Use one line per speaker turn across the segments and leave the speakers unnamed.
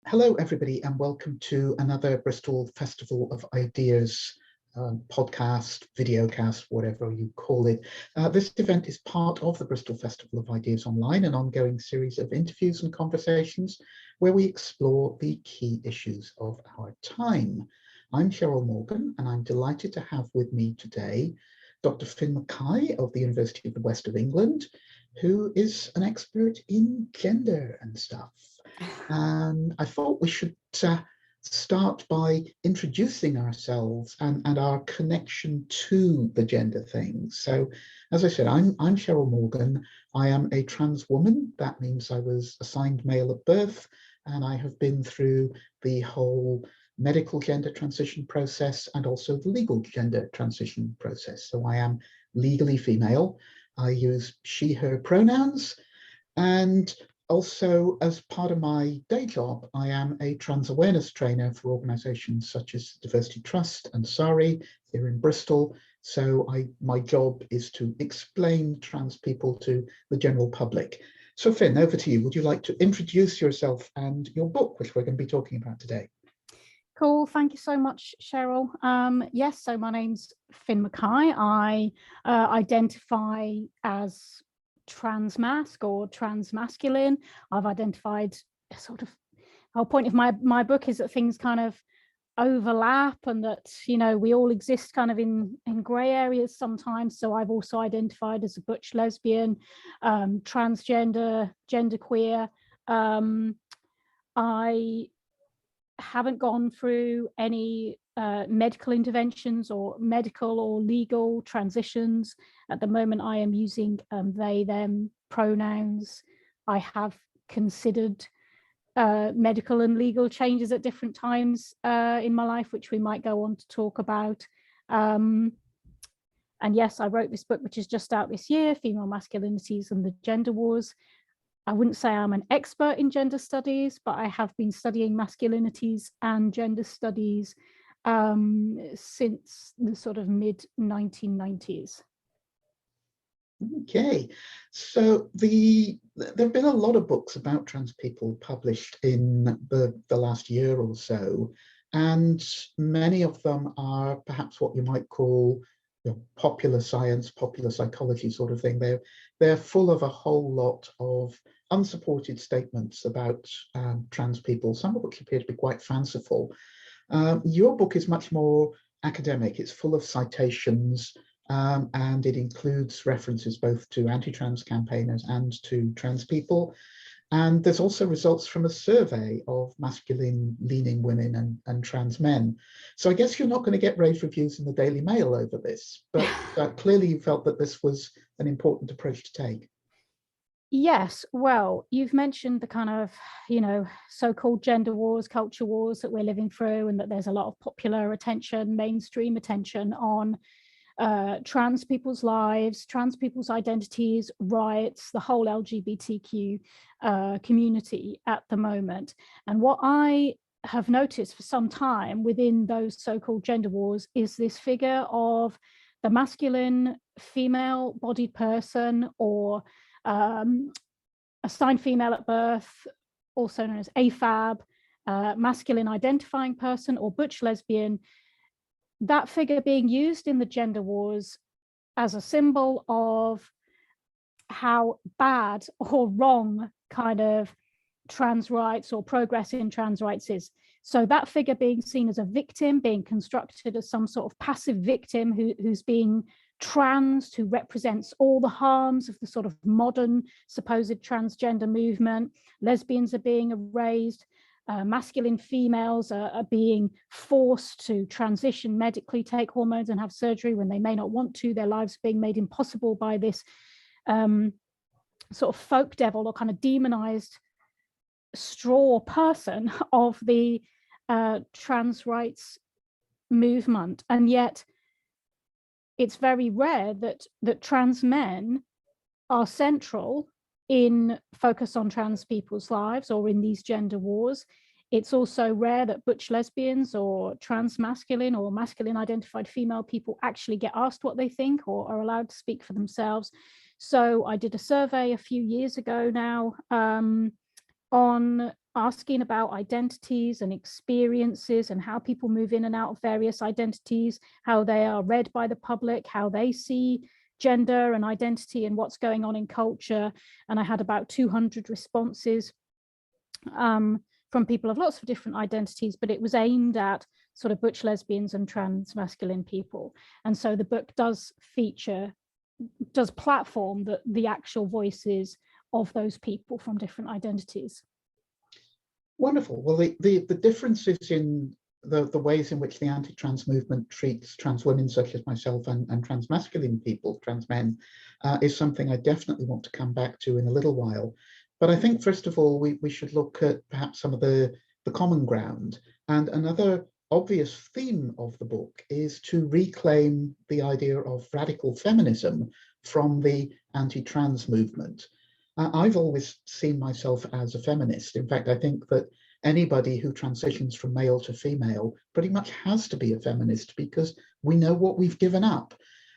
Hello, everybody, and welcome to another Bristol Festival of Ideas podcast, videocast, whatever you call it. This event is part of the Bristol Festival of Ideas Online, an ongoing series of interviews and conversations where we explore the key issues of our time. I'm Cheryl Morgan, and I'm delighted to have with me today Dr. Finn Mackay of the University of the West of England, who is an expert in gender and stuff. And I thought we should start by introducing ourselves and our connection to the gender thing. So, as I said, I'm Cheryl Morgan. I am a trans woman. That means I was assigned male at birth, and I have been through the whole medical gender transition process and also the legal gender transition process. So I am legally female. I use she, her pronouns, and also, as part of my day job, I am a trans awareness trainer for organisations such as Diversity Trust and SARI here in Bristol. So my job is to explain trans people to the general public. So Finn, over to you. Would you like to introduce yourself and your book, which we're going to be talking about today?
Cool, thank you so much, Cheryl. Yes, so my name's Finn Mackay. I identify as transmasc or transmasculine. I've identified sort of, the whole point of my book is that things kind of overlap and that, you know, we all exist kind of in grey areas sometimes. So I've also identified as a butch lesbian, transgender, genderqueer. I haven't gone through any medical interventions or medical or legal transitions. At the moment, I am using they, them pronouns. I have considered medical and legal changes at different times in my life, which we might go on to talk about. And yes, I wrote this book, which is just out this year, Female Masculinities and the Gender Wars. I wouldn't say I'm an expert in gender studies, but I have been studying masculinities and gender studies since the sort of mid-1990s.
Okay, so there have been a lot of books about trans people published in the last year or so, and many of them are perhaps what you might call popular science, popular psychology sort of thing. They're full of a whole lot of unsupported statements about trans people, some of which appear to be quite fanciful. Your book is much more academic. It's full of citations, and it includes references both to anti-trans campaigners and to trans people. And there's also results from a survey of masculine-leaning women and trans men. So I guess you're not going to get rave reviews in the Daily Mail over this, but clearly you felt that this was an important approach to take.
Yes, well, you've mentioned the kind of, you know, so-called gender wars, culture wars that we're living through, and that there's a lot of popular attention, mainstream attention on trans people's lives, trans people's identities, rights, the whole LGBTQ community at the moment. And what I have noticed for some time within those so-called gender wars is this figure of the masculine female-bodied person, or assigned female at birth, also known as AFAB, masculine identifying person, or butch lesbian. That figure being used in the gender wars as a symbol of how bad or wrong kind of trans rights or progress in trans rights is. So that figure being seen as a victim, being constructed as some sort of passive victim who's being trans, who represents all the harms of the sort of modern supposed transgender movement. Lesbians are being erased. Masculine females are being forced to transition medically, take hormones and have surgery when they may not want to. Their lives being made impossible by this sort of folk devil or kind of demonized straw person of the trans rights movement. And yet it's very rare that trans men are central in focus on trans people's lives or in these gender wars. It's also rare that butch lesbians or trans masculine or masculine identified female people actually get asked what they think or are allowed to speak for themselves. So I did a survey a few years ago now on asking about identities and experiences and how people move in and out of various identities, how they are read by the public, how they see gender and identity and what's going on in culture. And I had about 200 responses from people of lots of different identities, but it was aimed at sort of butch lesbians and trans masculine people. And so the book does platform the actual voices of those people from different identities.
Wonderful. Well, the differences in the ways in which the anti-trans movement treats trans women such as myself and trans masculine people, trans men, is something I definitely want to come back to in a little while. But I think, first of all, we should look at perhaps some of the common ground. And another obvious theme of the book is to reclaim the idea of radical feminism from the anti-trans movement. I've always seen myself as a feminist. In fact, I think that anybody who transitions from male to female pretty much has to be a feminist because we know what we've given up.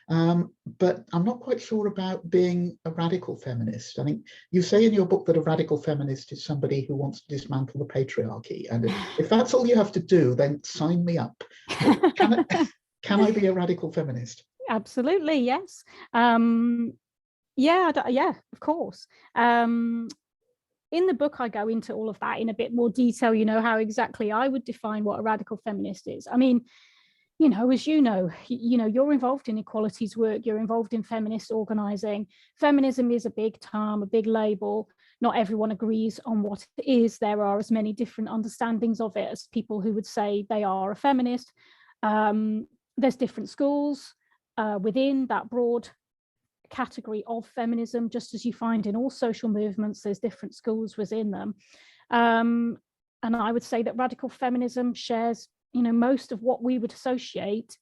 But I'm not quite sure about being a radical feminist. I think you say in your book that a radical feminist is somebody who wants to dismantle the patriarchy. And if that's all you have to do, then sign me up. Can I be a radical feminist?
Absolutely, yes. Yeah, of course. In the book, I go into all of that in a bit more detail, how exactly I would define what a radical feminist is. I mean, as you're involved in equalities work, you're involved in feminist organizing. Feminism is a big term, a big label. Not everyone agrees on what it is. There are as many different understandings of it as people who would say they are a feminist. There's different schools within that broad category of feminism, just as you find in all social movements, there's different schools within them. And I would say that radical feminism shares most of what we would associate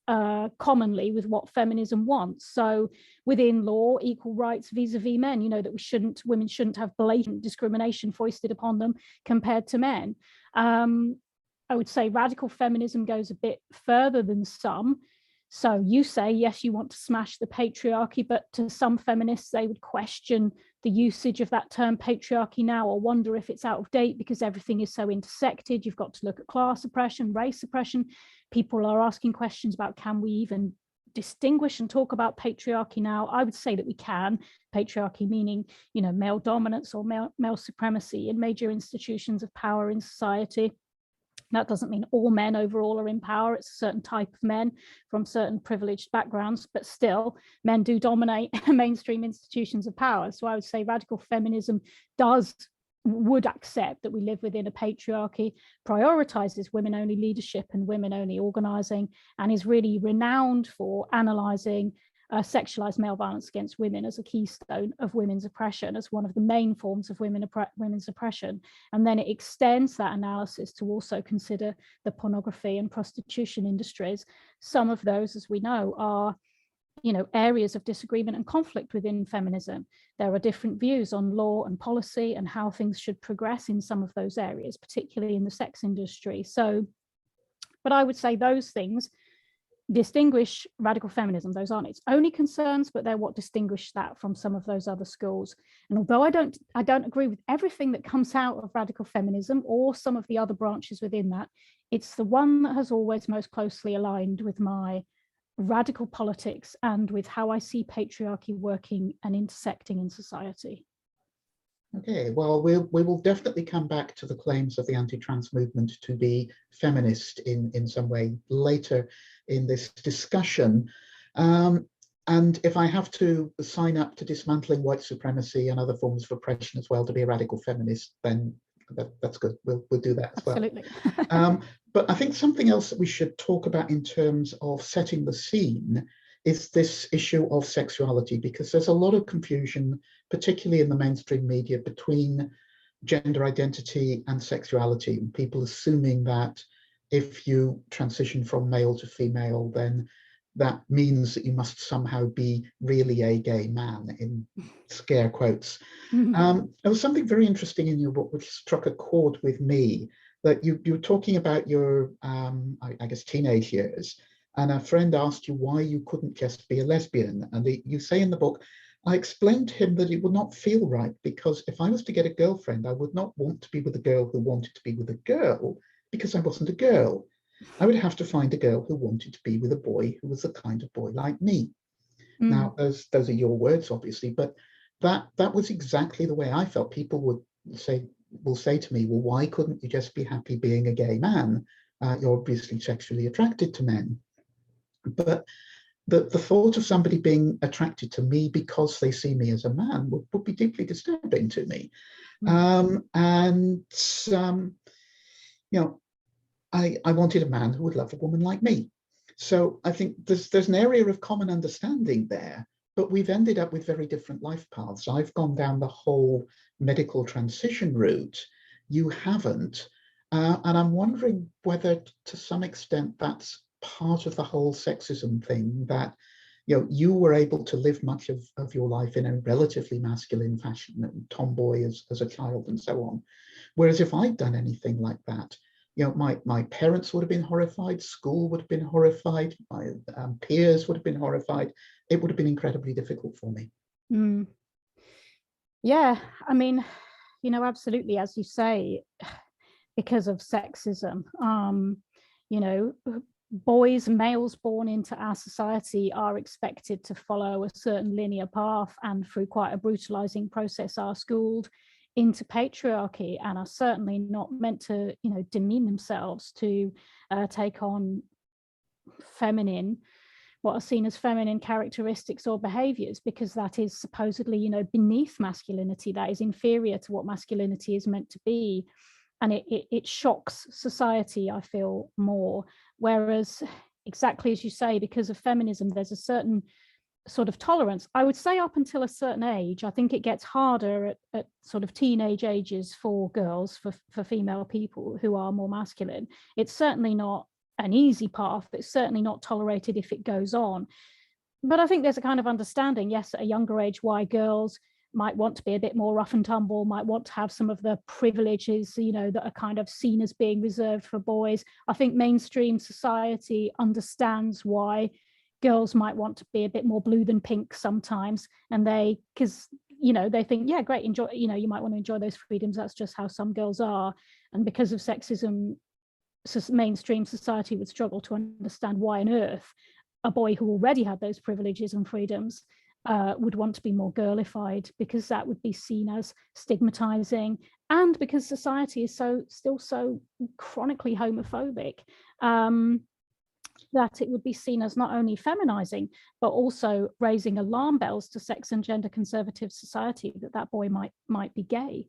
commonly with what feminism wants. So within law, equal rights vis-a-vis men, that women shouldn't have blatant discrimination foisted upon them compared to men. I would say radical feminism goes a bit further than some. So you say, yes, you want to smash the patriarchy, but to some feminists, they would question the usage of that term patriarchy now, or wonder if it's out of date because everything is so intersected. You've got to look at class oppression, race oppression. People are asking questions about, can we even distinguish and talk about patriarchy now? I would say that we can. Patriarchy meaning, male dominance or male supremacy in major institutions of power in society. That doesn't mean all men overall are in power. It's a certain type of men from certain privileged backgrounds, but still men do dominate mainstream institutions of power. So I would say radical feminism would accept that we live within a patriarchy, prioritizes women-only leadership and women-only organizing, and is really renowned for analyzing sexualized male violence against women as a keystone of women's oppression, as one of the main forms of women's oppression. And then it extends that analysis to also consider the pornography and prostitution industries. Some of those, as we know, are areas of disagreement and conflict within feminism. There are different views on law and policy and how things should progress in some of those areas, particularly in the sex industry. But I would say those things distinguish radical feminism. Those aren't its only concerns, but they're what distinguish that from some of those other schools. And although I don't agree with everything that comes out of radical feminism or some of the other branches within that, it's the one that has always most closely aligned with my radical politics and with how I see patriarchy working and intersecting in society.
Okay, well, we will definitely come back to the claims of the anti-trans movement to be feminist in some way later in this discussion. And if I have to sign up to dismantling white supremacy and other forms of oppression as well to be a radical feminist, then that's good. We'll do that as well.
Absolutely.
But I think something else that we should talk about in terms of setting the scene is this issue of sexuality, because there's a lot of confusion, particularly in the mainstream media, between gender identity and sexuality. People assuming that if you transition from male to female, then that means that you must somehow be really a gay man, in scare quotes. There was something very interesting in your book which struck a chord with me, that you were talking about your, I guess, teenage years, and a friend asked you why you couldn't just be a lesbian. And you say in the book, I explained to him that it would not feel right, because if I was to get a girlfriend, I would not want to be with a girl who wanted to be with a girl, because I wasn't a girl. I would have to find a girl who wanted to be with a boy who was the kind of boy like me. Now, those are your words, obviously, but that was exactly the way I felt. People will say to me, well, why couldn't you just be happy being a gay man? You're obviously sexually attracted to men. But the thought of somebody being attracted to me because they see me as a man would be deeply disturbing to me. I wanted a man who would love a woman like me. So I think there's an area of common understanding there, but we've ended up with very different life paths. I've gone down the whole medical transition route. You haven't. And I'm wondering whether to some extent that's part of the whole sexism thing, that you were able to live much of your life in a relatively masculine fashion, and tomboy as a child and so on. Whereas if I'd done anything like that, my parents would have been horrified, school would have been horrified, my peers would have been horrified. It would have been incredibly difficult for me.
Yeah, I mean, absolutely, as you say, because of sexism, males born into our society are expected to follow a certain linear path, and through quite a brutalizing process are schooled into patriarchy, and are certainly not meant to demean themselves to take on what are seen as feminine characteristics or behaviors, because that is supposedly beneath masculinity, that is inferior to what masculinity is meant to be. And it shocks society, I feel, more. Whereas, exactly as you say, because of feminism, there's a certain sort of tolerance, I would say, up until a certain age. I think it gets harder at sort of teenage ages for girls, for female people who are more masculine. It's certainly not an easy path, but it's certainly not tolerated if it goes on. But I think there's a kind of understanding, yes, at a younger age, why girls might want to be a bit more rough and tumble, might want to have some of the privileges, that are kind of seen as being reserved for boys. I think mainstream society understands why girls might want to be a bit more blue than pink sometimes, and because they think, yeah, great, enjoy, you might want to enjoy those freedoms, that's just how some girls are. And because of sexism, mainstream society would struggle to understand why on earth a boy who already had those privileges and freedoms would want to be more girlified, because that would be seen as stigmatizing, and because society is still so chronically homophobic, that it would be seen as not only feminizing, but also raising alarm bells to sex and gender conservative society that boy might be gay.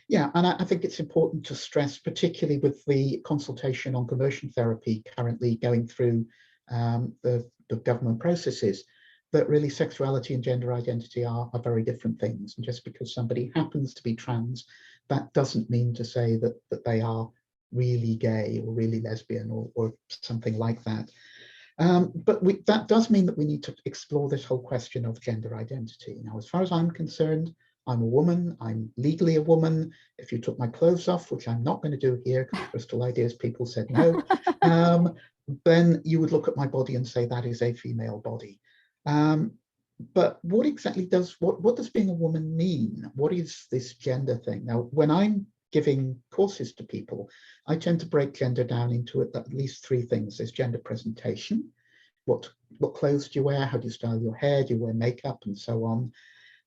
Yeah, and I think it's important to stress, particularly with the consultation on conversion therapy currently going through the government processes, that really sexuality and gender identity are very different things. And just because somebody happens to be trans, that doesn't mean to say that they are really gay or really lesbian or something like that. But that does mean that we need to explore this whole question of gender identity. Now, as far as I'm concerned, I'm a woman, I'm legally a woman. If you took my clothes off, which I'm not going to do here because Bristol Ideas people said no, then you would look at my body and say that is a female body. But what exactly what does being a woman mean? What is this gender thing? Now, when I'm giving courses to people, I tend to break gender down into at least three things. There's gender presentation. What clothes do you wear? How do you style your hair? Do you wear makeup? And so on.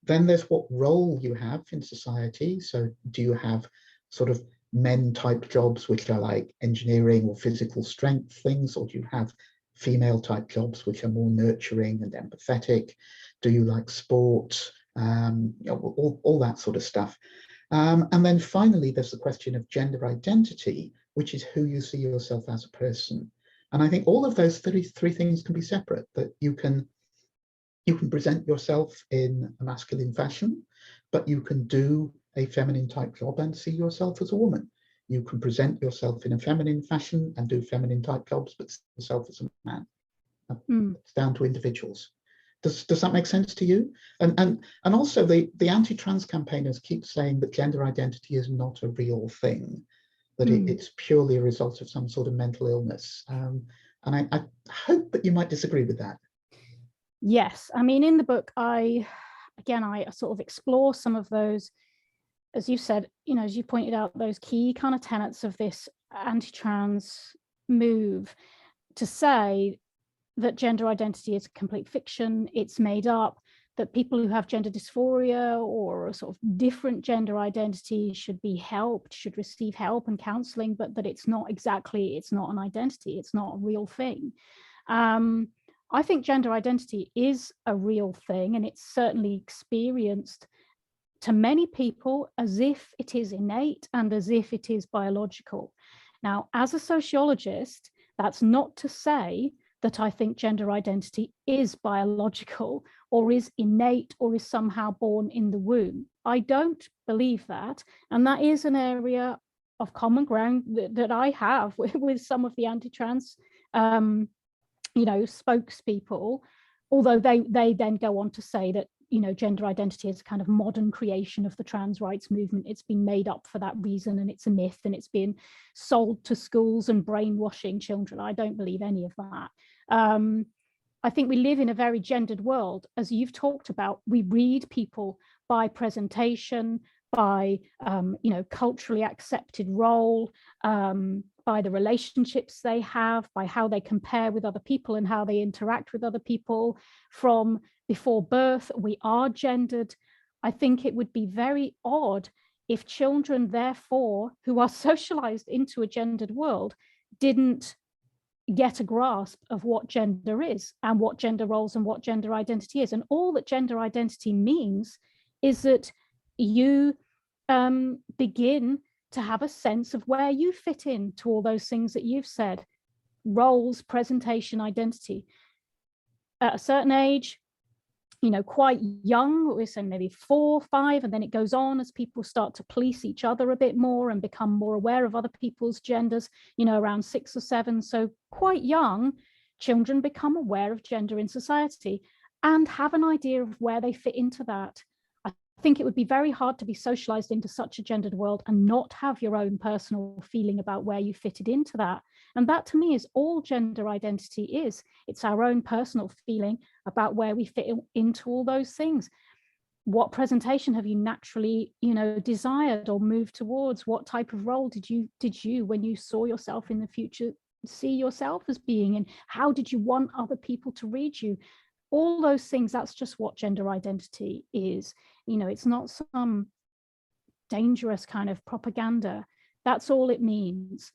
Then there's what role you have in society. So do you have sort of men type jobs, which are like engineering or physical strength things, or do you have female type jobs, which are more nurturing and empathetic? Do you like sport? All that sort of stuff. And then finally, there's the question of gender identity, which is who you see yourself as a person. And I think all of those three things can be separate, that you can present yourself in a masculine fashion, but you can do a feminine type job and see yourself as a woman. You can present yourself in a feminine fashion and do feminine type jobs, but see yourself as a man. It's down to individuals. Does that make sense to you? And also the anti-trans campaigners keep saying that gender identity is not a real thing, that it's purely a result of some sort of mental illness. And I hope that you might disagree with that.
Yes, I mean, in the book, I sort of explore some of those, as you said, as you pointed out, those key kind of tenets of this anti-trans move, to say that gender identity is a complete fiction, it's made up, that people who have gender dysphoria or a sort of different gender identity should be helped, should receive help and counseling, but that it's not an identity, it's not a real thing. I think gender identity is a real thing, and it's certainly experienced to many people as if it is innate and as if it is biological. Now, as a sociologist, that's not to say that I think gender identity is biological or is innate or is somehow born in the womb. I don't believe that. And that is an area of common ground that I have with some of the anti-trans spokespeople, although they then go on to say that gender identity is a kind of modern creation of the trans rights movement. It's been made up for that reason, and it's a myth, and it's been sold to schools and brainwashing children. I don't believe any of that. I think we live in a very gendered world. As you've talked about, we read people by presentation, by culturally accepted role, by the relationships they have, by how they compare with other people and how they interact with other people. From before birth, we are gendered. I think it would be very odd if children, therefore, who are socialized into a gendered world, didn't get a grasp of what gender is and what gender roles and what gender identity is. And all that gender identity means is that you begin to have a sense of where you fit in to all those things that you've said: roles, presentation, identity. At a certain age, quite young, we're saying maybe 4, 5, and then it goes on as people start to police each other a bit more and become more aware of other people's genders, around 6 or 7. So quite young, children become aware of gender in society and have an idea of where they fit into that. I think it would be very hard to be socialized into such a gendered world and not have your own personal feeling about where you fitted into that. And that, to me, is all gender identity is. It's our own personal feeling about where we fit into all those things. What presentation have you naturally, desired or moved towards? What type of role did you, when you saw yourself in the future, see yourself as being in? How did you want other people to read you? All those things, that's just what gender identity is. It's not some dangerous kind of propaganda. That's all it means.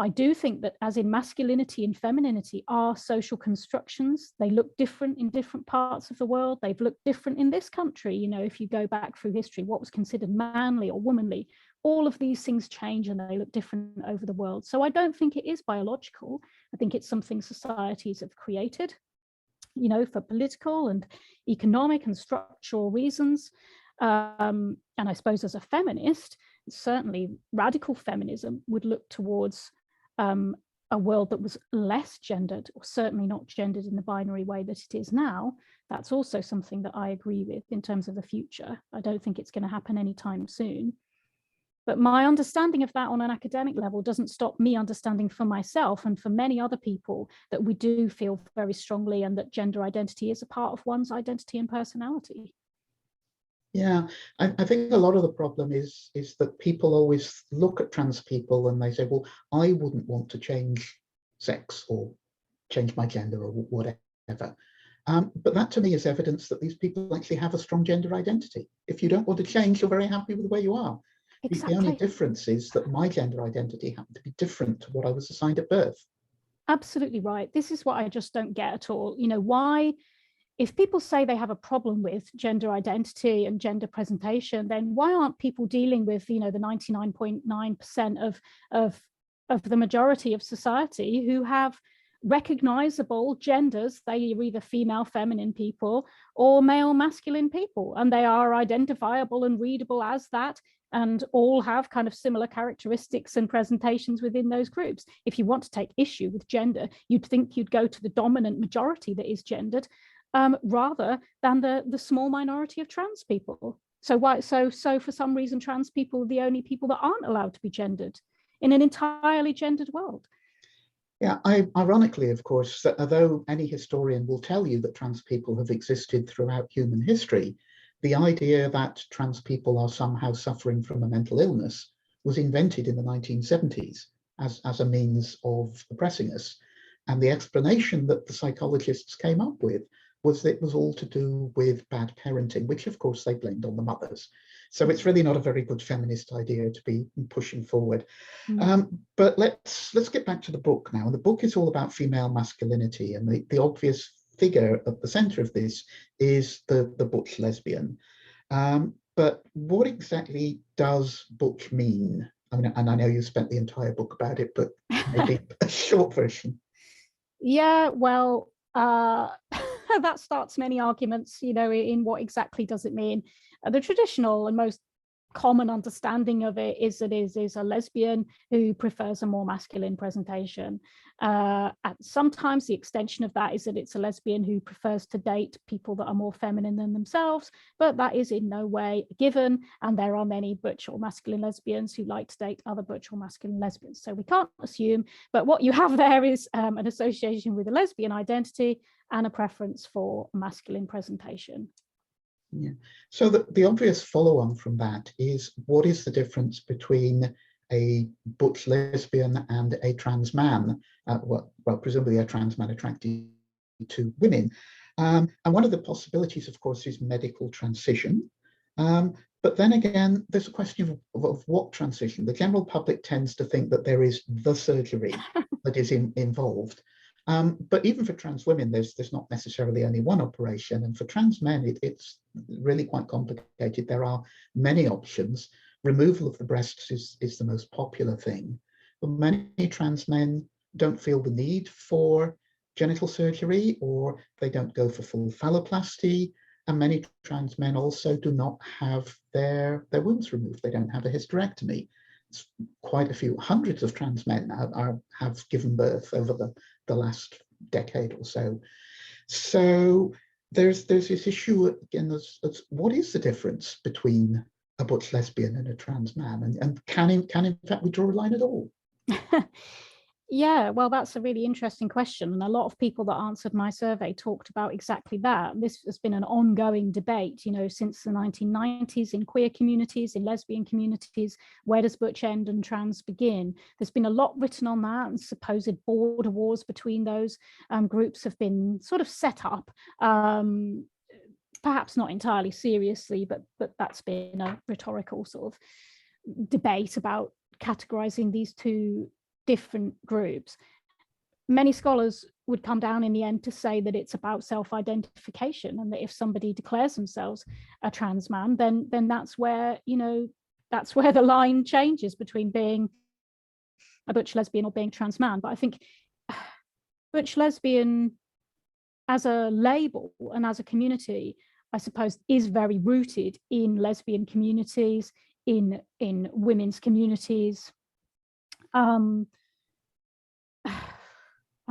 I do think that, as in masculinity and femininity are social constructions. They look different in different parts of the world. They've looked different in this country. If you go back through history, what was considered manly or womanly, all of these things change and they look different over the world. So I don't think it is biological. I think it's something societies have created, for political and economic and structural reasons. And I suppose as a feminist, certainly radical feminism would look towards a world that was less gendered, or certainly not gendered in the binary way that it is now. That's also something that I agree with in terms of the future. I don't think it's going to happen anytime soon. But my understanding of that on an academic level doesn't stop me understanding for myself and for many other people that we do feel very strongly, and that gender identity is a part of one's identity and personality.
Yeah, I think a lot of the problem is that people always look at trans people and they say, well, I wouldn't want to change sex or change my gender or whatever. But that, to me, is evidence that these people actually have a strong gender identity. If you don't want to change, you're very happy with where you are. Exactly. The only difference is that my gender identity happened to be different to what I was assigned at birth.
Absolutely right. This is what I just don't get at all. Why, if people say they have a problem with gender identity and gender presentation, then why aren't people dealing with, the 99.9% of the majority of society who have recognizable genders? They are either female feminine people or male masculine people, and they are identifiable and readable as that, and all have kind of similar characteristics and presentations within those groups. If you want to take issue with gender, you'd think you'd go to the dominant majority that is gendered, rather than the small minority of trans people. So why? So for some reason, trans people are the only people that aren't allowed to be gendered in an entirely gendered world.
Yeah, ironically, of course, that although any historian will tell you that trans people have existed throughout human history, the idea that trans people are somehow suffering from a mental illness was invented in the 1970s as a means of oppressing us. And the explanation that the psychologists came up with was that it was all to do with bad parenting, which of course they blamed on the mothers. So it's really not a very good feminist idea to be pushing forward. But let's get back to the book now. And the book is all about female masculinity, and the obvious figure at the center of this is the Butch lesbian. But what exactly does Butch mean? I mean, and I know you spent the entire book about it, but maybe a short version.
Yeah, well, that starts many arguments, in what exactly does it mean. The traditional and most common understanding of it is that it is a lesbian who prefers a more masculine presentation. And sometimes the extension of that is that it's a lesbian who prefers to date people that are more feminine than themselves, but that is in no way a given. And there are many butch or masculine lesbians who like to date other butch or masculine lesbians. So we can't assume, but what you have there is an association with a lesbian identity and a preference for masculine presentation.
Yeah. So the obvious follow-on from that is, what is the difference between a butch lesbian and a trans man? Well, presumably a trans man attracted to women. And one of the possibilities, of course, is medical transition. But then again, there's a question of what transition. The general public tends to think that there is the surgery that is involved. But even for trans women, there's not necessarily only one operation. And for trans men, it's really quite complicated. There are many options. Removal of the breasts is the most popular thing. But many trans men don't feel the need for genital surgery, or they don't go for full phalloplasty. And many trans men also do not have their wombs removed. They don't have a hysterectomy. It's quite a few hundreds of trans men have given birth over the last decade or so. So there's this issue again, as what is the difference between a butch lesbian and a trans man, and can in fact we draw a line at all?
Yeah, well, that's a really interesting question. And a lot of people that answered my survey talked about exactly that. This has been an ongoing debate, since the 1990s in queer communities, in lesbian communities. Where does butch end and trans begin? There's been a lot written on that, and supposed border wars between those groups have been sort of set up. Perhaps not entirely seriously, but that's been a rhetorical sort of debate about categorizing these two different groups. Many scholars would come down in the end to say that it's about self-identification, and that if somebody declares themselves a trans man, then that's where the line changes between being a butch lesbian or being trans man. But I think butch lesbian as a label and as a community, I suppose, is very rooted in lesbian communities, in women's communities.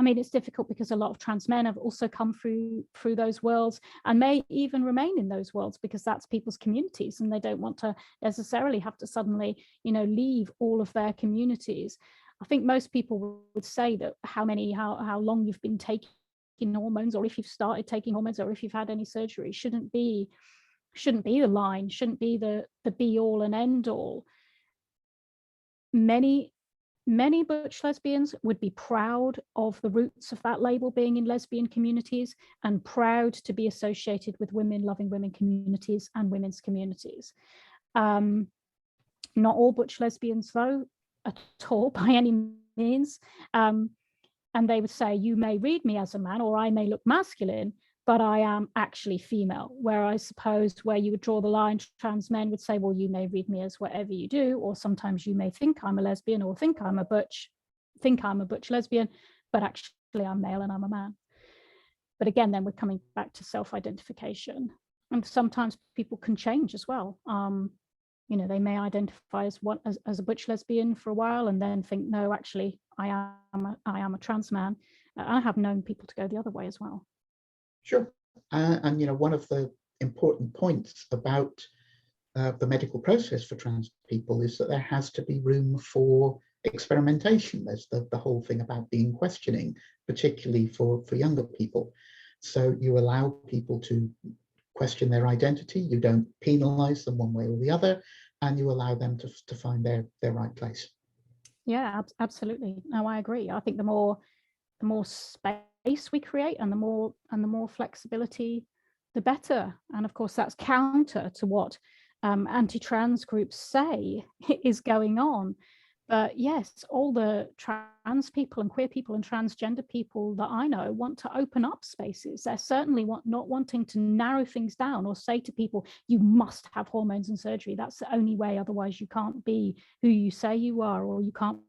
I mean, it's difficult because a lot of trans men have also come through those worlds, and may even remain in those worlds because that's people's communities, and they don't want to necessarily have to suddenly, leave all of their communities. I think most people would say that how long you've been taking hormones, or if you've started taking hormones, or if you've had any surgery, shouldn't be the line, shouldn't be the be all and end all. Many butch lesbians would be proud of the roots of that label being in lesbian communities, and proud to be associated with loving women communities and women's communities. Not all butch lesbians, though, at all, by any means. And they would say, you may read me as a man, or I may look masculine, but I am actually female. Where I suppose where you would draw the line, trans men would say, well, you may read me as whatever you do, or sometimes you may think I'm a lesbian, or think I'm a butch lesbian, but actually I'm male and I'm a man. But again, then we're coming back to self-identification. And sometimes people can change as well. They may identify as a butch lesbian for a while, and then think, no, actually, I am a trans man. I have known people to go the other way as well.
Sure. And one of the important points about the medical process for trans people is that there has to be room for experimentation. There's the whole thing about being questioning, particularly for younger people. So you allow people to question their identity, you don't penalize them one way or the other, and you allow them to find their right place.
Yeah, absolutely. No, I agree. I think the more space we create and the more flexibility, the better. And of course, that's counter to what anti-trans groups say is going on. But yes, all the trans people and queer people and transgender people that I know want to open up spaces. They're certainly not wanting to narrow things down or say to people, you must have hormones and surgery. That's the only way. Otherwise, you can't be who you say you are, or you can't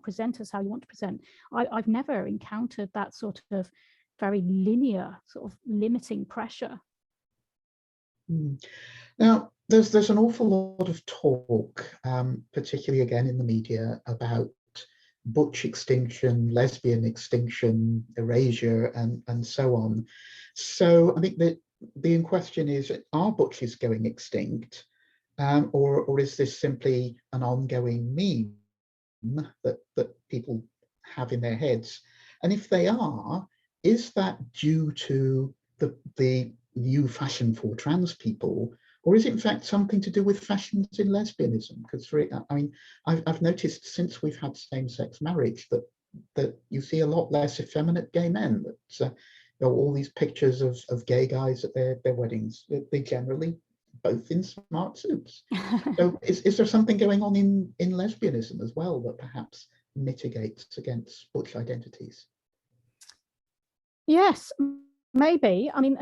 present as how you want to present. I've never encountered that sort of very linear sort of limiting pressure.
Now, there's an awful lot of talk, particularly again in the media, about butch extinction, lesbian extinction, erasure, and so on. So I think that the question is, are butches going extinct, or is this simply an ongoing meme that people have in their heads? And if they are, is that due to the new fashion for trans people, or is it in fact something to do with fashions in lesbianism? Because I mean, I've noticed since we've had same-sex marriage that you see a lot less effeminate gay men. That all these pictures of gay guys at their weddings, they generally both in smart suits. So is there something going on in lesbianism as well that perhaps mitigates against butch identities?
Yes, maybe. I mean,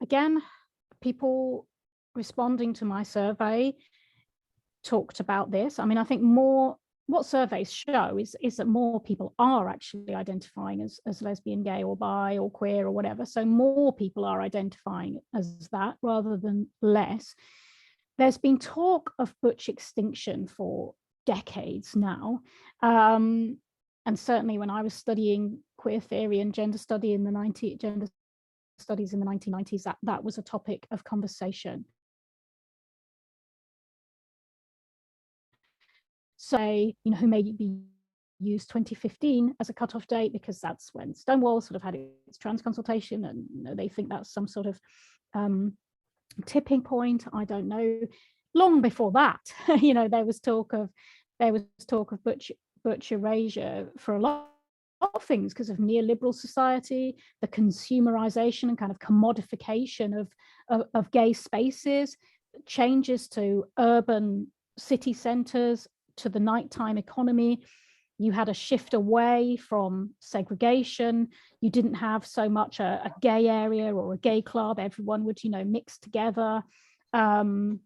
again, people responding to my survey talked about this. I mean, I think what surveys show is that more people are actually identifying as lesbian, gay, or bi, or queer, or whatever. So more people are identifying as that rather than less. There's been talk of butch extinction for decades now. And certainly when I was studying queer theory and gender studies in the 1990s, that was a topic of conversation. Say, who may be used 2015 as a cutoff date because that's when Stonewall sort of had its trans consultation, and they think that's some sort of tipping point. I don't know. Long before that, there was talk of butch erasure for a lot of things because of neoliberal society, the consumerization and kind of commodification of gay spaces, changes to urban city centers, to the nighttime economy. You had a shift away from segregation. You didn't have so much a gay area or a gay club. Everyone would, mix together. And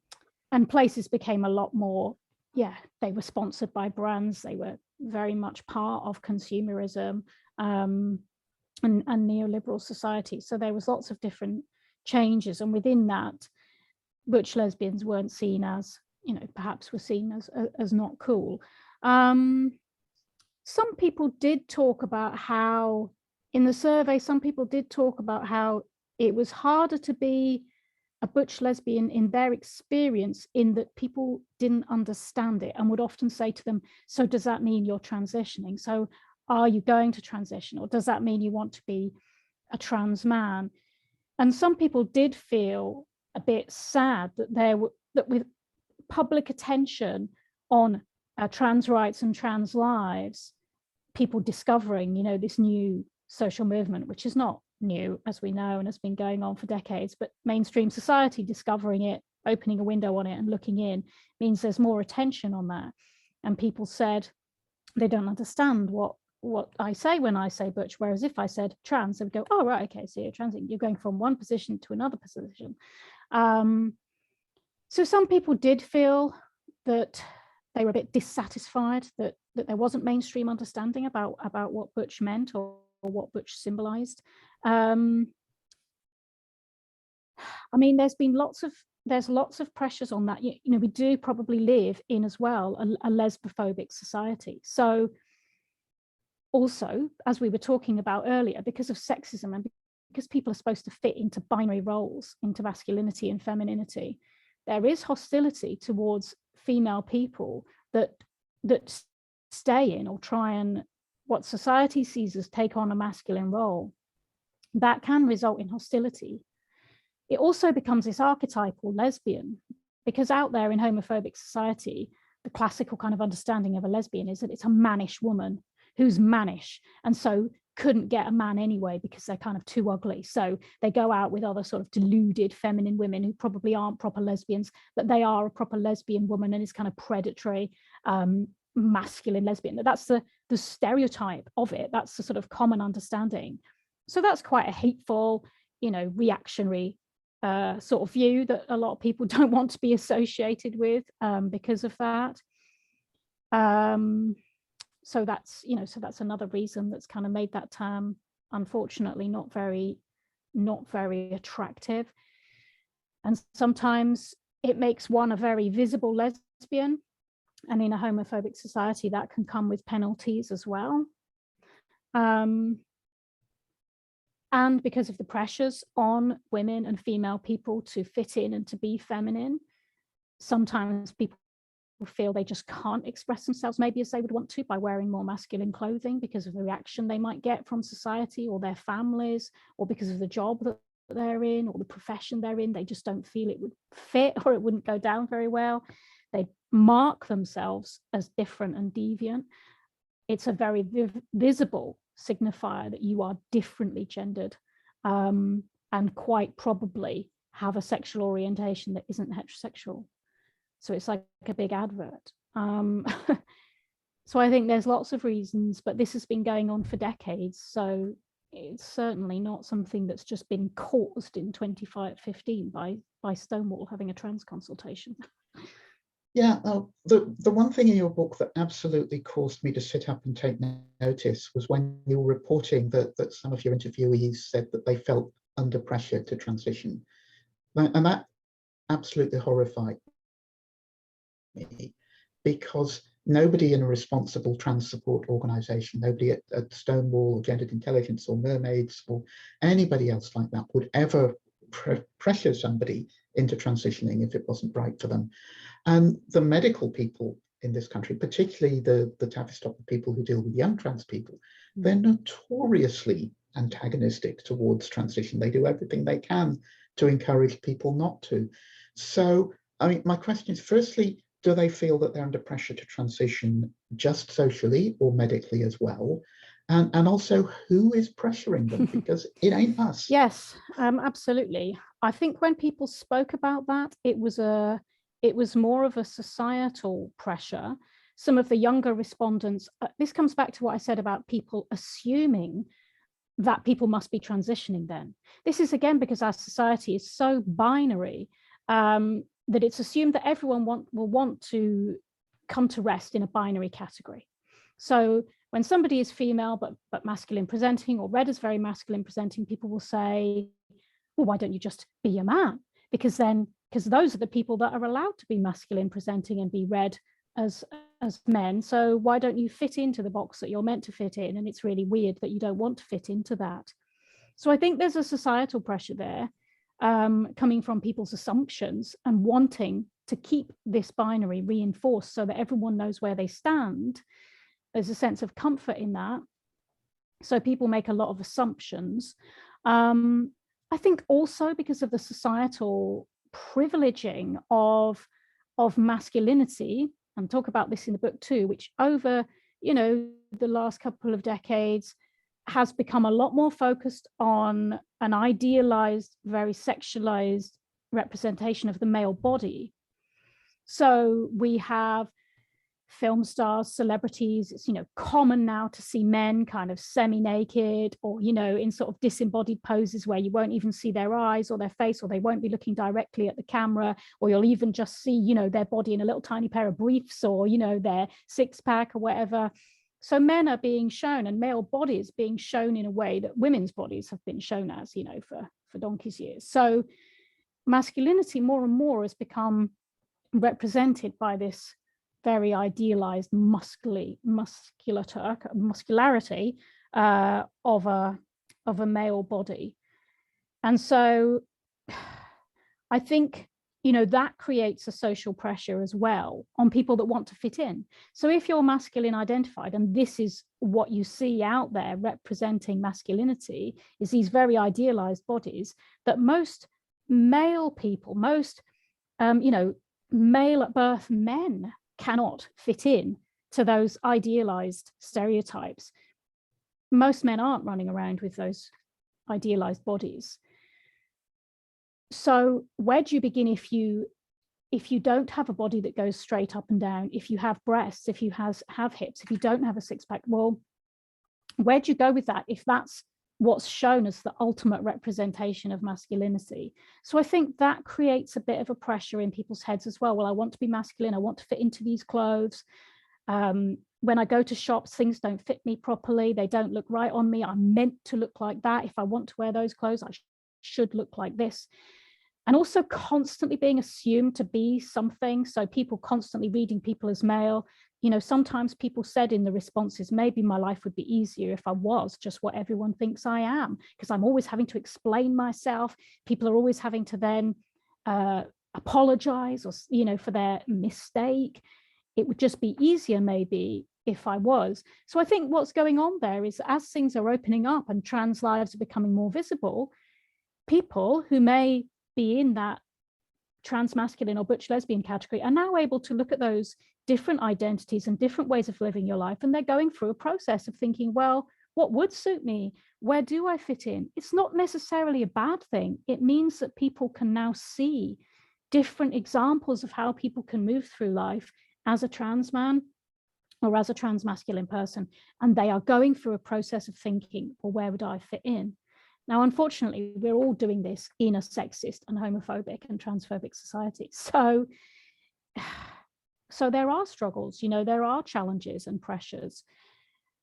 places became a lot more, they were sponsored by brands. They were very much part of consumerism and neoliberal society. So there was lots of different changes. And within that, butch lesbians weren't seen as, perhaps were seen as not cool. Some people did talk about how, in the survey, some people did talk about how it was harder to be a butch lesbian in their experience, in that people didn't understand it and would often say to them, so does that mean you're transitioning? So are you going to transition? Or does that mean you want to be a trans man? And some people did feel a bit sad that with public attention on trans rights and trans lives, people discovering, this new social movement, which is not new, as we know, and has been going on for decades, but mainstream society discovering it, opening a window on it and looking in, means there's more attention on that. And people said they don't understand what I say when I say butch, whereas if I said trans, they would go, oh, right, okay, so you're transing, you're going from one position to another position. So some people did feel that they were a bit dissatisfied that there wasn't mainstream understanding about what butch meant or what butch symbolized. I mean, there's lots of pressures on that. We do probably live in, as well, a lesbophobic society. So also, as we were talking about earlier, because of sexism and because people are supposed to fit into binary roles, into masculinity and femininity, there is hostility towards female people that stay in or try and what society sees as take on a masculine role, that can result in hostility. It also becomes this archetypal lesbian, because out there in homophobic society, the classical kind of understanding of a lesbian is that it's a mannish woman who's mannish, and so couldn't get a man anyway because they're kind of too ugly. So they go out with other sort of deluded feminine women who probably aren't proper lesbians, but they are a proper lesbian woman, and is kind of predatory, masculine lesbian. That's the stereotype of it. That's the sort of common understanding. So that's quite a hateful, reactionary sort of view that a lot of people don't want to be associated with because of that. So that's another reason that's kind of made that term, unfortunately, not very attractive. And sometimes it makes one a very visible lesbian, and in a homophobic society that can come with penalties as well. And because of the pressures on women and female people to fit in and to be feminine, sometimes people feel they just can't express themselves maybe as they would want to by wearing more masculine clothing because of the reaction they might get from society or their families, or because of the job that they're in or the profession they're in. They just don't feel it would fit, or it wouldn't go down very well. They mark themselves as different and deviant. It's a very visible signifier that you are differently gendered, and quite probably have a sexual orientation that isn't heterosexual. So it's like a big advert. So I think there's lots of reasons, but this has been going on for decades. So it's certainly not something that's just been caused in 2015 by Stonewall having a trans consultation.
Yeah, the one thing in your book that absolutely caused me to sit up and take notice was when you were reporting that some of your interviewees said that they felt under pressure to transition. And that absolutely horrified me, because nobody in a responsible trans support organisation, nobody at Stonewall or Gendered Intelligence or Mermaids or anybody else like that would ever pressure somebody into transitioning if it wasn't right for them. And the medical people in this country, particularly the Tavistock people who deal with young trans people, they're notoriously antagonistic towards transition. They do everything they can to encourage people not to. So, I mean, my question is, firstly, do they feel that they're under pressure to transition just socially or medically as well? And also, who is pressuring them? Because it ain't us.
Yes, absolutely. I think when people spoke about that, it was more of a societal pressure. Some of the younger respondents, this comes back to what I said about people assuming that people must be transitioning then. This is again because our society is so binary, that it's assumed that everyone will want to come to rest in a binary category. So when somebody is female but masculine presenting, or read as very masculine presenting, people will say, well, why don't you just be a man? Because those are the people that are allowed to be masculine presenting and be read as men. So why don't you fit into the box that you're meant to fit in? And it's really weird that you don't want to fit into that. So I think there's a societal pressure there, coming from people's assumptions and wanting to keep this binary reinforced so that everyone knows where they stand. There's a sense of comfort in that. So people make a lot of assumptions. I think also because of the societal privileging of masculinity, and talk about this in the book too, which over the last couple of decades has become a lot more focused on an idealized, very sexualized representation of the male body. So we have film stars, celebrities. It's common now to see men kind of semi-naked, or in sort of disembodied poses where you won't even see their eyes or their face, or they won't be looking directly at the camera, or you'll even just see their body in a little tiny pair of briefs, or their six-pack or whatever. So men are being shown, and male bodies being shown in a way that women's bodies have been shown as for donkey's years. So masculinity more and more has become represented by this very idealized muscularity of a male body. And so I think you know, that creates a social pressure as well on people that want to fit in. So if you're masculine identified, and this is what you see out there representing masculinity, is these very idealized bodies that most male people, most, you know, male at birth men cannot fit in to those idealized stereotypes. Most men aren't running around with those idealized bodies. So where do you begin if you don't have a body that goes straight up and down, if you have breasts, if you have hips, if you don't have a six-pack? Well, where do you go with that if that's what's shown as the ultimate representation of masculinity? So I think that creates a bit of a pressure in people's heads as well. Well, I want to be masculine, I want to fit into these clothes. When I go to shops, things don't fit me properly, they don't look right on me, I'm meant to look like that. If I want to wear those clothes, I should look like this. And also constantly being assumed to be something. So people constantly reading people as male. You know, sometimes people said in the responses, maybe my life would be easier if I was just what everyone thinks I am, because I'm always having to explain myself. People are always having to then apologize, or, you know, for their mistake. It would just be easier maybe if I was. So I think what's going on there is, as things are opening up and trans lives are becoming more visible, people who may be in that trans masculine or butch lesbian category are now able to look at those different identities and different ways of living your life, and they're going through a process of thinking, well, what would suit me? Where do I fit in? It's not necessarily a bad thing. It means that people can now see different examples of how people can move through life as a trans man or as a trans masculine person, and they are going through a process of thinking, well, where would I fit in? Now, unfortunately, we're all doing this in a sexist and homophobic and transphobic society. So there are struggles, you know, there are challenges and pressures.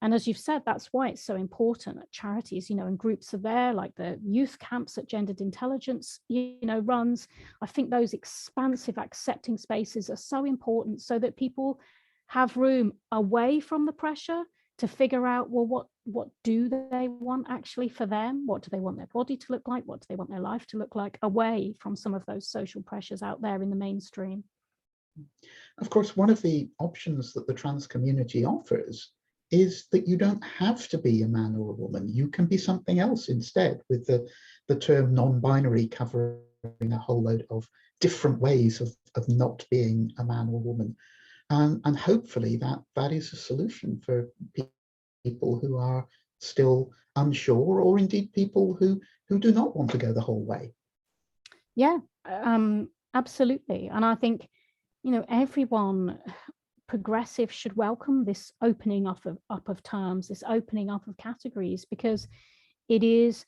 And as you've said, that's why it's so important that charities, you know, and groups are there, like the youth camps that Gendered Intelligence, you know, runs. I think those expansive, accepting spaces are so important, so that people have room away from the pressure to figure out, well, what do they want actually for them? What do they want their body to look like? What do they want their life to look like, away from some of those social pressures out there in the mainstream?
Of course, one of the options that the trans community offers is that you don't have to be a man or a woman. You can be something else instead, with the term non-binary covering a whole load of different ways of not being a man or woman. And hopefully that is a solution for people who are still unsure, or indeed people who do not want to go the whole way.
Yeah, absolutely. And I think, you know, everyone progressive should welcome this opening up of terms, this opening up of categories, because it is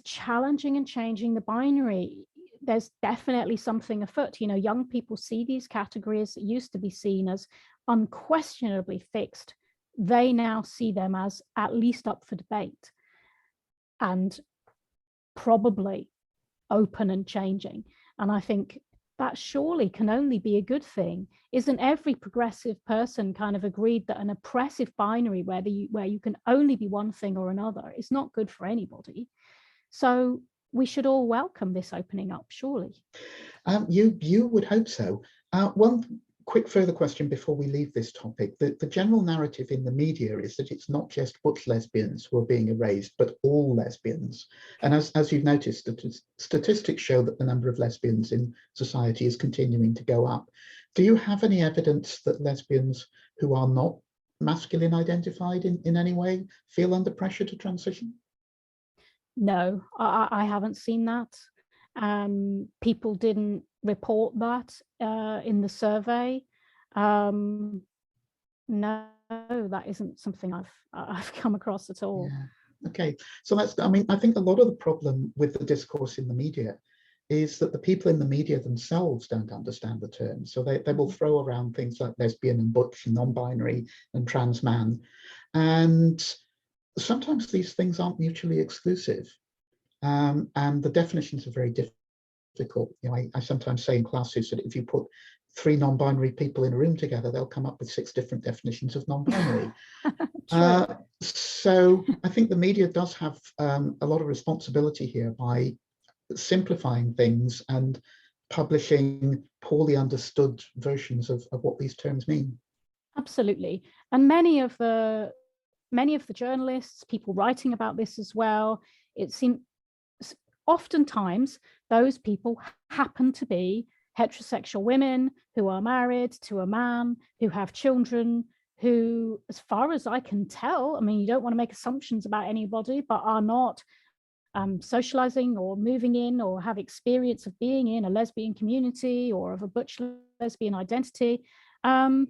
challenging and changing the binary. There's definitely something afoot. You know, young people see these categories that used to be seen as unquestionably fixed. They now see them as at least up for debate and probably open and changing. And I think that surely can only be a good thing. Isn't every progressive person kind of agreed that an oppressive binary where you can only be one thing or another is not good for anybody? So we should all welcome this opening up, surely.
You would hope so. One quick further question before we leave this topic. The general narrative in the media is that it's not just butch lesbians who are being erased, but all lesbians. And as you've noticed, statistics show that the number of lesbians in society is continuing to go up. Do you have any evidence that lesbians who are not masculine identified in any way feel under pressure to transition?
No, I haven't seen that. People didn't report that in the survey. No, that isn't something I've come across at all.
Yeah. Okay, so I think a lot of the problem with the discourse in the media is that the people in the media themselves don't understand the terms. So they will throw around things like lesbian and butch and non-binary and trans man. And sometimes these things aren't mutually exclusive. And the definitions are very difficult. You know, I sometimes say in classes that if you put 3 non-binary people in a room together, they'll come up with 6 different definitions of non-binary. So I think the media does have a lot of responsibility here by simplifying things and publishing poorly understood versions of what these terms mean.
Absolutely. And many of the journalists, people writing about this as well, it seems oftentimes those people happen to be heterosexual women who are married to a man, who have children, who, as far as I can tell, I mean, you don't want to make assumptions about anybody, but are not socializing or moving in or have experience of being in a lesbian community or of a butch lesbian identity. And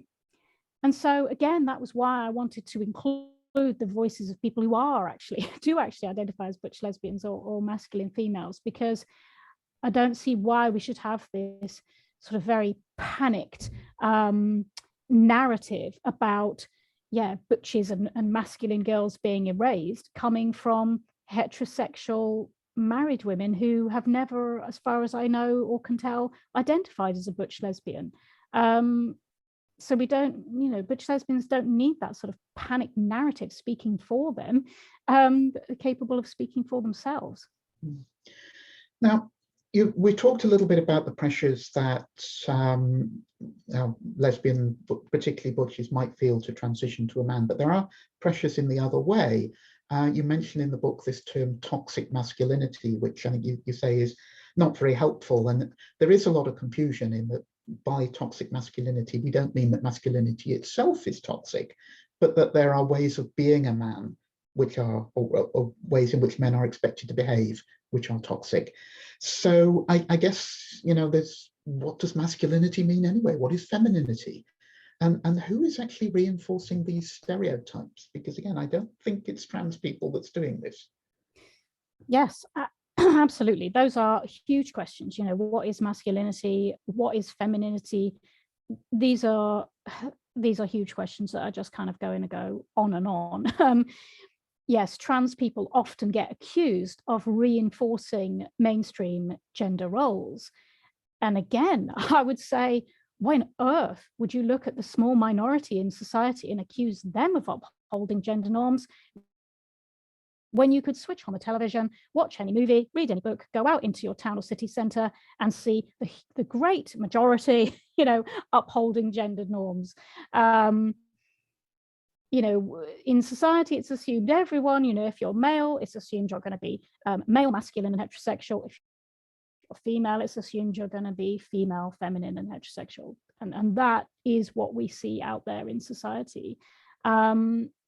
so again, that was why I wanted to include the voices of people who are do actually identify as butch lesbians or masculine females, because I don't see why we should have this sort of very panicked narrative about, butches and masculine girls being erased, coming from heterosexual married women who have never, as far as I know or can tell, identified as a butch lesbian. So we don't, butch lesbians don't need that sort of panic narrative speaking for them, capable of speaking for themselves.
Now, we talked a little bit about the pressures that lesbian, particularly butches, might feel to transition to a man, but there are pressures in the other way. You mentioned in the book this term toxic masculinity, which I think you say is not very helpful. And there is a lot of confusion in that by toxic masculinity, we don't mean that masculinity itself is toxic, but that there are ways of being a man which are, or ways in which men are expected to behave, which are toxic. So I guess, what does masculinity mean anyway? What is femininity? And who is actually reinforcing these stereotypes? Because again, I don't think it's trans people that's doing this.
Yes, absolutely. Those are huge questions. What is masculinity? What is femininity? These are huge questions that are just kind of going to go on and on. Yes, trans people often get accused of reinforcing mainstream gender roles. And again, I would say, why on earth would you look at the small minority in society and accuse them of upholding gender norms when you could switch on the television, watch any movie, read any book, go out into your town or city centre and see the great majority, upholding gender norms. In society, it's assumed everyone, if you're male, it's assumed you're going to be male, masculine and heterosexual. If you're female, it's assumed you're going to be female, feminine and heterosexual. And that is what we see out there in society.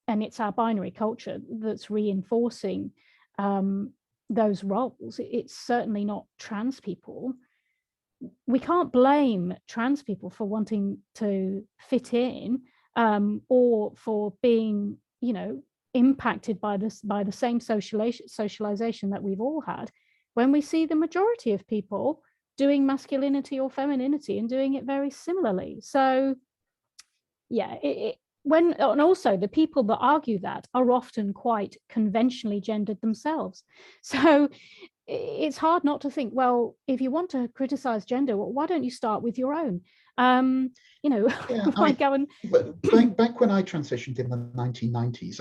And it's our binary culture that's reinforcing those roles. It's certainly not trans people. We can't blame trans people for wanting to fit in or for being, impacted by the same socialization that we've all had, when we see the majority of people doing masculinity or femininity and doing it very similarly. So, yeah, and also the people that argue that are often quite conventionally gendered themselves. So it's hard not to think, well, if you want to criticize gender, well, why don't you start with your own? Back
when I transitioned in the 1990s,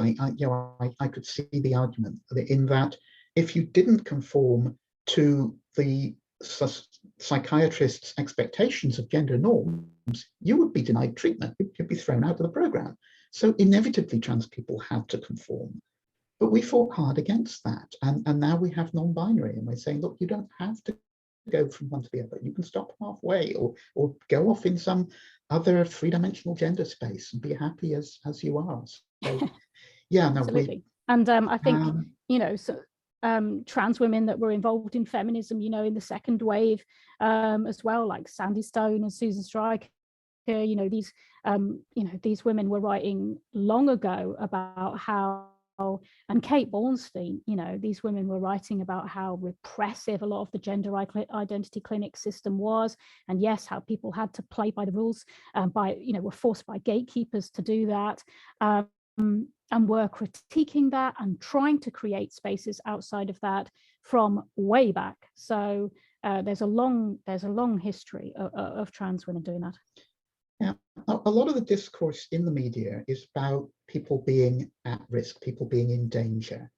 I could see the argument in that if you didn't conform to the psychiatrists' expectations of gender norms, you would be denied treatment. You'd be thrown out of the program. So inevitably, trans people had to conform. But we fought hard against that. And now we have non-binary, and we're saying, look, you don't have to go from one to the other. You can stop halfway or go off in some other three-dimensional gender space and be happy as you are. So, yeah, no,
absolutely. And I think, trans women that were involved in feminism, in the second wave as well, like Sandy Stone and Susan Stryker, these women were writing long ago about how, and Kate Bornstein, these women were writing about how repressive a lot of the gender identity clinic system was, and yes, how people had to play by the rules, were forced by gatekeepers to do that, and were critiquing that and trying to create spaces outside of that from way back. So there's a long history of trans women doing that.
Yeah, a lot of the discourse in the media is about people being at risk, people being in danger.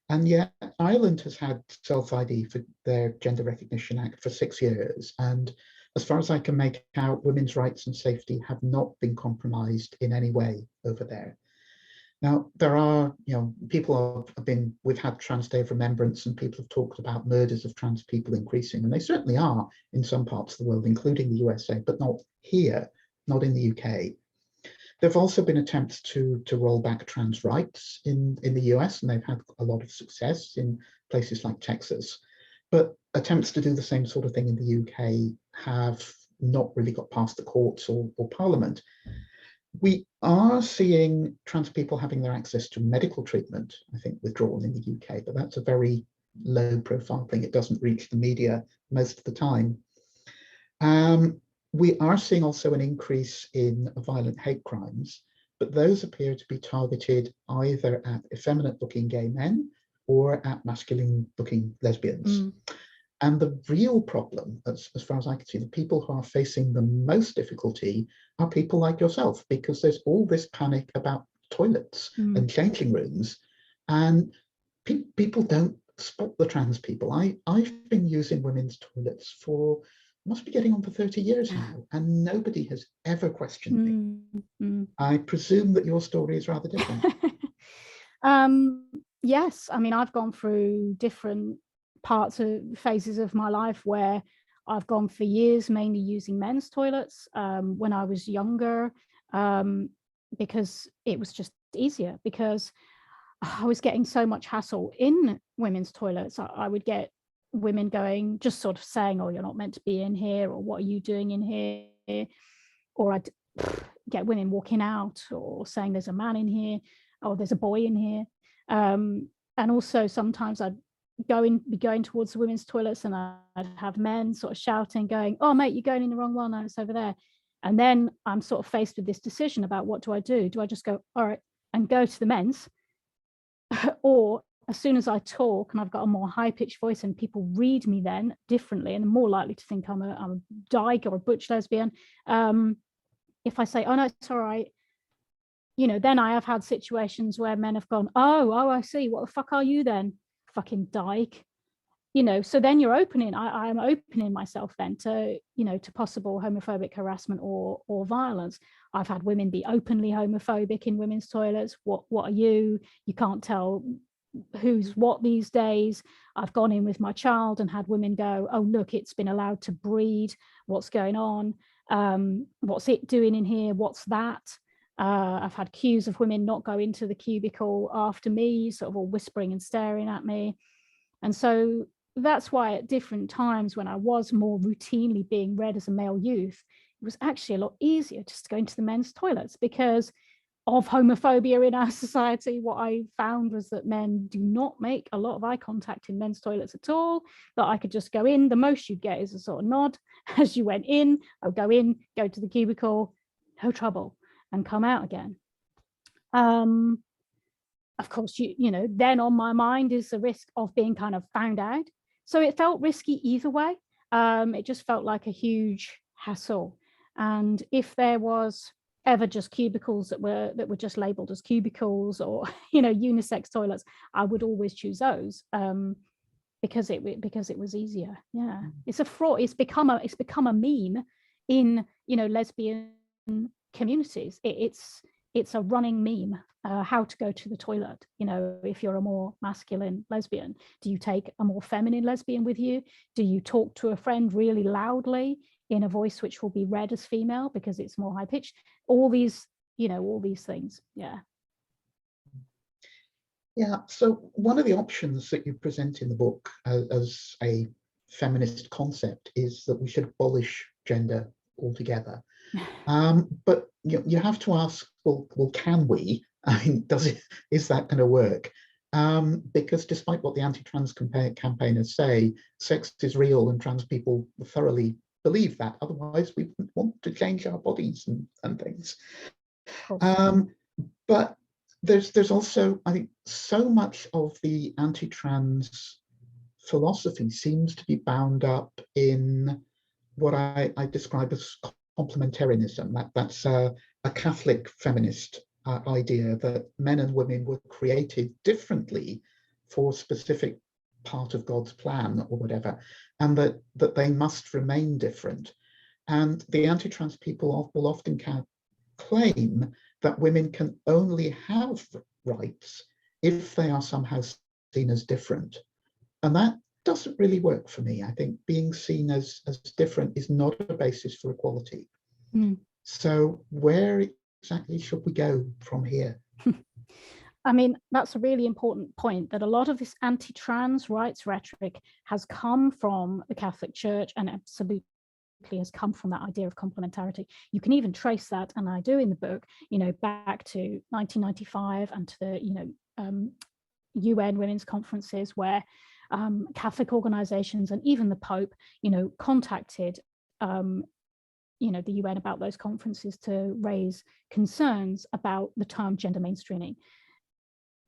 And yet Ireland has had self-ID for their Gender Recognition Act for 6 years. And as far as I can make out, women's rights and safety have not been compromised in any way over there. Now, there are, people have been, we've had Trans Day of Remembrance, and people have talked about murders of trans people increasing, and they certainly are in some parts of the world, including the USA, but not here, not in the UK. There have also been attempts to roll back trans rights in the US, and they've had a lot of success in places like Texas. But attempts to do the same sort of thing in the UK have not really got past the courts or Parliament. We are seeing trans people having their access to medical treatment, I think, withdrawn in the UK, but that's a very low profile thing. It doesn't reach the media most of the time. We are seeing also an increase in violent hate crimes, but those appear to be targeted either at effeminate looking gay men or at masculine looking lesbians. Mm. And the real problem, as far as I can see, the people who are facing the most difficulty are people like yourself, because there's all this panic about toilets and changing rooms, and people don't spot the trans people. I've been using women's toilets for, must be getting on for 30 years now, and nobody has ever questioned me. I presume that your story is rather different.
Yes, I mean, I've gone through different phases of my life where I've gone for years mainly using men's toilets when I was younger, because it was just easier, because I was getting so much hassle in women's toilets. I would get women going, just sort of saying, oh, you're not meant to be in here, or what are you doing in here? Or I'd get women walking out or saying there's a man in here, or there's a boy in here. And also sometimes I'd be going towards the women's toilets, and I'd have men sort of shouting, going, oh mate, you're going in the wrong one, no, it's over there. And then I'm sort of faced with this decision about, what do? Do I just go, all right, and go to the men's? Or as soon as I talk and I've got a more high-pitched voice and people read me then differently and more likely to think I'm a dyke or a butch lesbian, if I say, oh no, it's all right, then I have had situations where men have gone, oh, I see, what the fuck are you then, fucking dyke? So then you're opening, I'm opening myself then to, to possible homophobic harassment or violence. I've had women be openly homophobic in women's toilets. What are you? You can't tell who's what these days. I've gone in with my child and had women go, oh look, it's been allowed to breed, what's going on, what's it doing in here, what's that? I've had cues of women not go into the cubicle after me, sort of all whispering and staring at me. And so that's why at different times when I was more routinely being read as a male youth, it was actually a lot easier just to go into the men's toilets, because of homophobia in our society. What I found was that men do not make a lot of eye contact in men's toilets at all, that I could just go in. The most you'd get is a sort of nod as you went in. I'll go in, go to the cubicle, no trouble, and come out again. Of course, then on my mind is the risk of being kind of found out. So it felt risky either way. It just felt like a huge hassle. And if there was ever just cubicles that were just labeled as cubicles, or unisex toilets, I would always choose those, because it was easier. Yeah, it's a fraud. It's become a meme in lesbian communities. It's a running meme. How to go to the toilet, if you're a more masculine lesbian. Do you take a more feminine lesbian with you? Do you talk to a friend really loudly in a voice which will be read as female because it's more high pitched? All these things. Yeah.
Yeah, so one of the options that you present in the book as a feminist concept is that we should abolish gender altogether. But you have to ask, well, can we? I mean, is that going to work? Because despite what the anti-trans campaigners say, sex is real and trans people thoroughly believe that. Otherwise, we wouldn't want to change our bodies and things. But there's also, I think, so much of the anti-trans philosophy seems to be bound up in what I describe as complementarianism. That's a Catholic feminist idea that men and women were created differently for a specific part of God's plan or whatever, and that they must remain different. And the anti-trans people will often claim that women can only have rights if they are somehow seen as different. And that doesn't really work for me. I think being seen as different is not a basis for equality. So where exactly should we go from here?
I mean, that's a really important point, that a lot of this anti-trans rights rhetoric has come from the Catholic Church, and absolutely has come from that idea of complementarity. You can even trace that, and I do in the book, back to 1995 and to the UN women's conferences, where Catholic organizations and even the Pope, contacted the UN about those conferences to raise concerns about the term gender mainstreaming,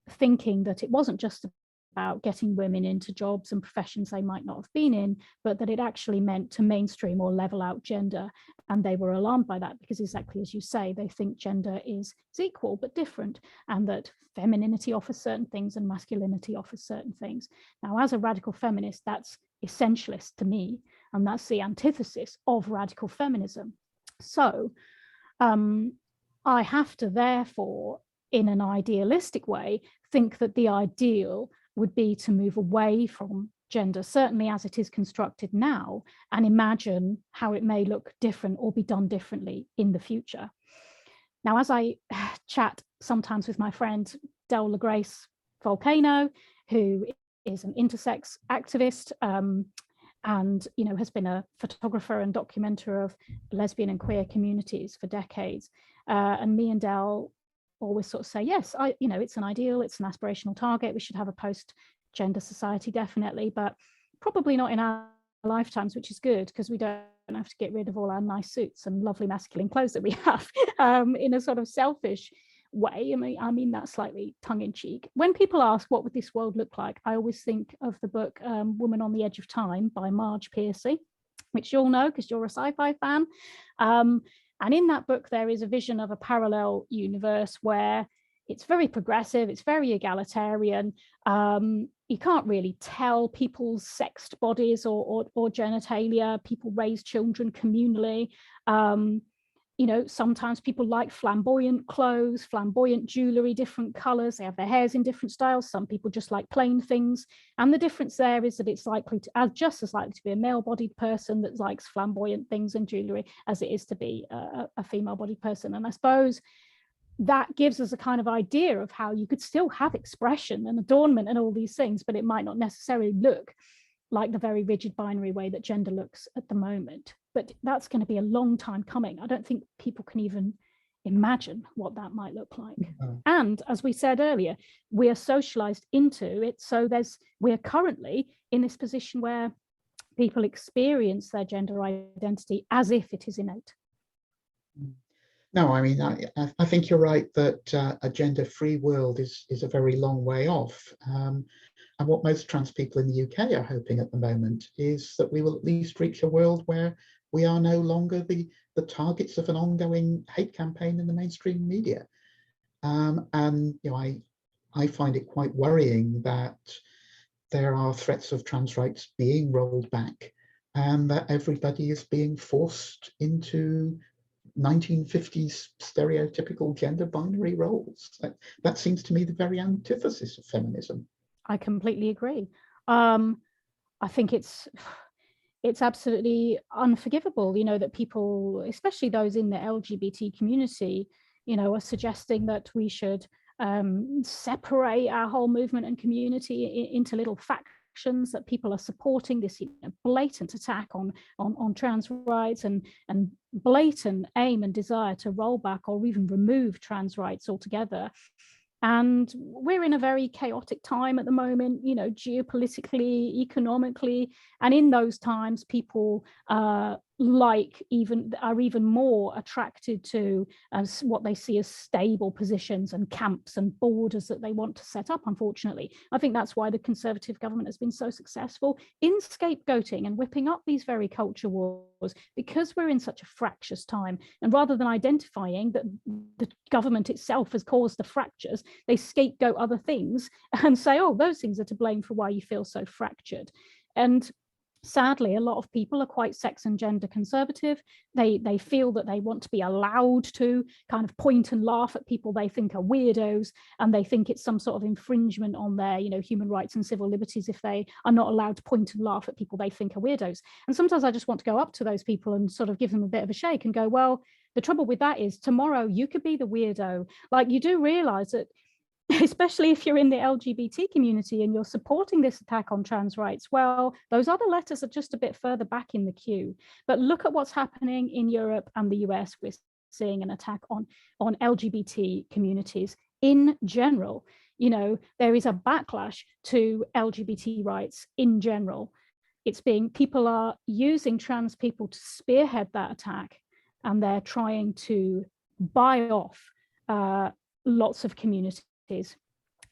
thinking that it wasn't just about getting women into jobs and professions they might not have been in, but that it actually meant to mainstream or level out gender. And they were alarmed by that because, exactly as you say, they think gender is equal but different, and that femininity offers certain things and masculinity offers certain things. Now, as a radical feminist, that's essentialist to me, and that's the antithesis of radical feminism. So I have to, therefore, in an idealistic way, think that the ideal would be to move away from gender, certainly as it is constructed now, and imagine how it may look different or be done differently in the future. Now, as I chat sometimes with my friend Del LaGrace Volcano, who is an intersex activist and has been a photographer and documenter of lesbian and queer communities for decades, and me and Del always sort of say, yes, it's an ideal, it's an aspirational target. We should have a post-gender society, definitely, but probably not in our lifetimes, which is good, because we don't have to get rid of all our nice suits and lovely masculine clothes that we have in a sort of selfish way. I mean that slightly tongue-in-cheek. When people ask what would this world look like, I always think of the book Woman on the Edge of Time by Marge Piercy, which you'll know because you're a sci-fi fan. And in that book, there is a vision of a parallel universe where it's very progressive, it's very egalitarian. You can't really tell people's sexed bodies or genitalia. People raise children communally. Sometimes people like flamboyant clothes, flamboyant jewelry, different colors. They have their hairs in different styles. Some people just like plain things. And the difference there is that it's just as likely to be a male-bodied person that likes flamboyant things and jewelry as it is to be a female-bodied person. And I suppose that gives us a kind of idea of how you could still have expression and adornment and all these things, but it might not necessarily look like the very rigid binary way that gender looks at the moment. But that's going to be a long time coming. I don't think people can even imagine what that might look like. And as we said earlier, we are socialized into it. So we're currently in this position where people experience their gender identity as if it is innate.
No, I mean, I think you're right that a gender-free world is a very long way off. And what most trans people in the UK are hoping at the moment is that we will at least reach a world where we are no longer the targets of an ongoing hate campaign in the mainstream media. And I find it quite worrying that there are threats of trans rights being rolled back, and that everybody is being forced into 1950s stereotypical gender binary roles. That seems to me the very antithesis of feminism.
I completely agree. I think it's absolutely unforgivable, that people, especially those in the LGBT community, are suggesting that we should separate our whole movement and community into little factions, that people are supporting this blatant attack on trans rights and blatant aim and desire to roll back or even remove trans rights altogether. And we're in a very chaotic time at the moment, geopolitically, economically. And in those times, people are even more attracted to what they see as stable positions and camps and borders that they want to set up, unfortunately. I think that's why the Conservative government has been so successful in scapegoating and whipping up these very culture wars, because we're in such a fractious time. And rather than identifying that the government itself has caused the fractures, they scapegoat other things and say, oh, those things are to blame for why you feel so fractured. And sadly, a lot of people are quite sex and gender conservative. They feel that they want to be allowed to kind of point and laugh at people they think are weirdos, and they think it's some sort of infringement on their, human rights and civil liberties if they are not allowed to point and laugh at people they think are weirdos. And sometimes I just want to go up to those people and sort of give them a bit of a shake and go, well, the trouble with that is tomorrow you could be the weirdo. Like, you do realize that, especially if you're in the LGBT community and you're supporting this attack on trans rights, well, those other letters are just a bit further back in the queue. But look at what's happening in Europe and the US. We're seeing an attack on LGBT communities in general. There is a backlash to LGBT rights in general. People are using trans people to spearhead that attack, and they're trying to buy off lots of communities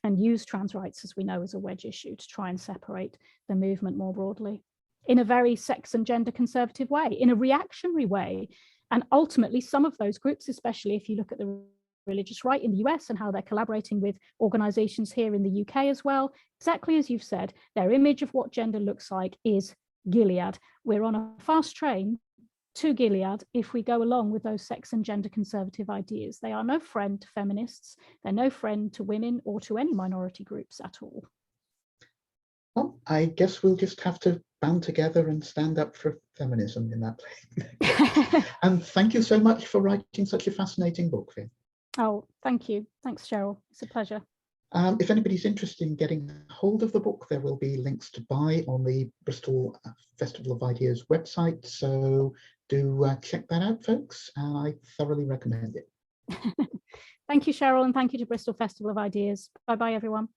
and use trans rights, as we know, as a wedge issue to try and separate the movement more broadly in a very sex and gender conservative way, in a reactionary way. And ultimately, some of those groups, especially if you look at the religious right in the US and how they're collaborating with organizations here in the UK as well, exactly as you've said, their image of what gender looks like is Gilead. We're on a fast train to Gilead if we go along with those sex and gender conservative ideas. They are no friend to feminists. They're no friend to women or to any minority groups at all.
Well, I guess we'll just have to band together and stand up for feminism in that way. And thank you so much for writing such a fascinating book, Finn.
Oh, thank you. Thanks, Cheryl. It's a pleasure.
If anybody's interested in getting hold of the book, there will be links to buy on the Bristol Festival of Ideas website. So do check that out, folks. I thoroughly recommend it.
Thank you, Cheryl, and thank you to Bristol Festival of Ideas. Bye-bye, everyone.